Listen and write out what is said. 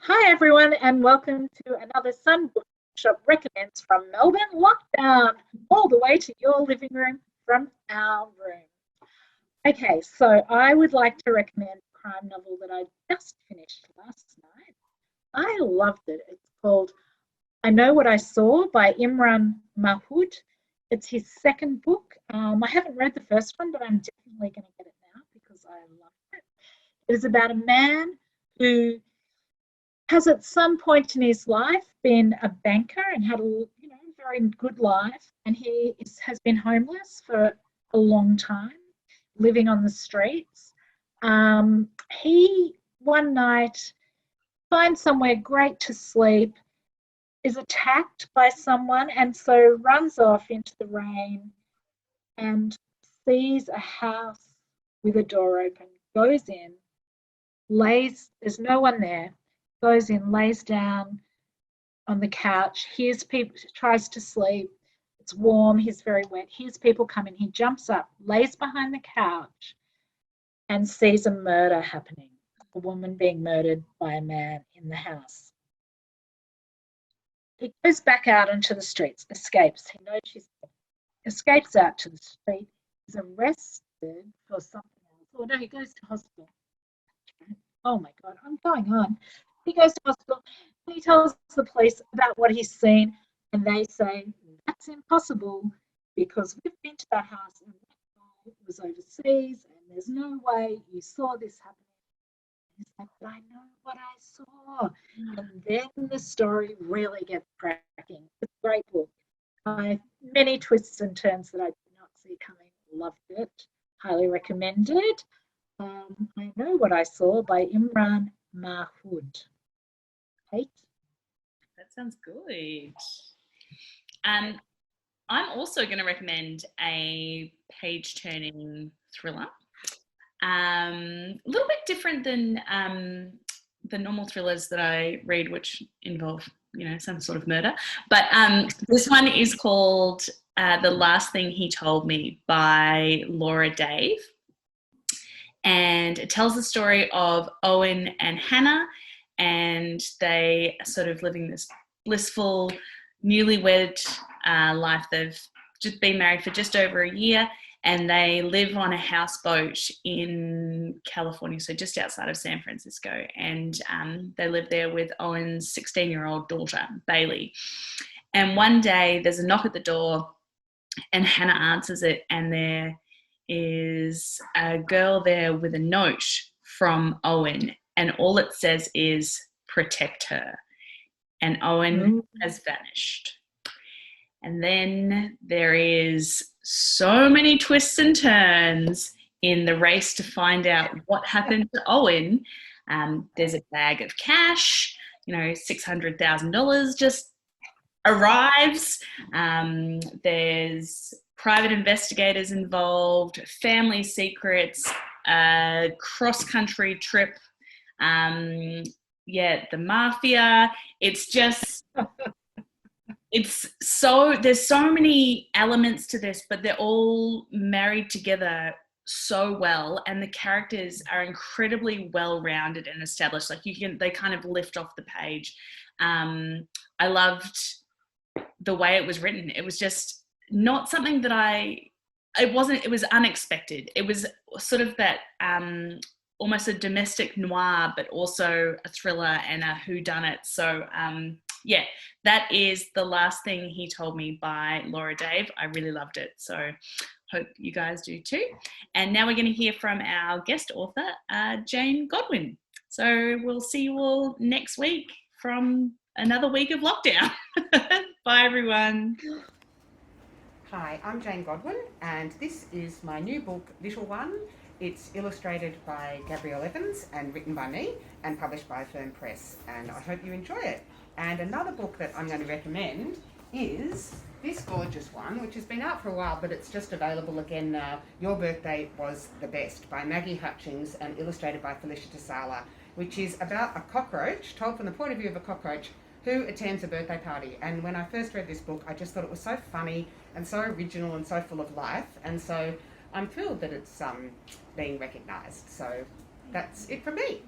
Hi everyone and welcome to another Sun Bookshop Recommends from Melbourne Lockdown, all the way to your living room from our room. Okay, so I would like to recommend a crime novel that I just finished last night. I loved it. It's called I Know What I Saw by Imran Mahud. It's his second book. I haven't read the first one, but I'm definitely going to get it now because I love it. It is about a man who has at some point in his life been a banker and had a very good life, and has been homeless for a long time, living on the streets. He one night finds somewhere great to sleep, is attacked by someone, and so runs off into the rain and sees a house with a door open, goes in, there's no one there, goes in, lays down on the couch, hears people, tries to sleep. It's warm, he's very wet, hears people coming. He jumps up, lays behind the couch, and sees a murder happening. A woman being murdered by a man in the house. He goes back out onto the streets, escapes. He knows she's escapes out to the street. He's arrested for something else. Oh no, he goes to hospital. Oh my God, I'm going on. He goes to hospital and he tells the police about what he's seen, and they say, that's impossible because we've been to that house and that guy was overseas and there's no way you saw this happening. He's like, but I know what I saw. And then the story really gets cracking. It's a great book. Many twists and turns that I did not see coming. Loved it. Highly recommended. I Know What I Saw by Imran Mahud. Kate? That sounds good. I'm also going to recommend a page-turning thriller. A little bit different than the normal thrillers that I read, which involve, some sort of murder. But this one is called The Last Thing He Told Me by Laura Dave. And it tells the story of Owen and Hannah, and they are sort of living this blissful, newlywed life. They've just been married for just over a year, and they live on a houseboat in California, so just outside of San Francisco. And they live there with Owen's 16-year-old daughter, Bailey. And one day there's a knock at the door, and Hannah answers it, and there is a girl there with a note from Owen, and all it says is protect her. And Owen has vanished. And then there is so many twists and turns in the race to find out what happened to Owen. There's a bag of cash, $600,000 just arrives. There's private investigators involved, family secrets, a cross-country trip, the mafia. It's just, there's so many elements to this, but they're all married together so well, and the characters are incredibly well-rounded and established. They kind of lift off the page. I loved the way it was written. It was just not something that it was unexpected. It was sort of that almost a domestic noir, but also a thriller and a whodunit. So that is The Last Thing He Told Me by Laura Dave. I really loved it. So hope you guys do too. And now we're going to hear from our guest author, Jane Godwin. So we'll see you all next week from another week of lockdown. Bye, everyone. Hi, I'm Jane Godwin, and this is my new book, Little One. It's illustrated by Gabrielle Evans and written by me and published by Fern Press, and I hope you enjoy it. And another book that I'm going to recommend is this gorgeous one, which has been out for a while, but it's just available again now, Your Birthday Was the Best by Maggie Hutchings and illustrated by Felicia Tasala, which is about a cockroach, told from the point of view of a cockroach, who attends a birthday party. And when I first read this book, I just thought it was so funny and so original and so full of life. And so I'm thrilled that it's being recognised. So that's it from me.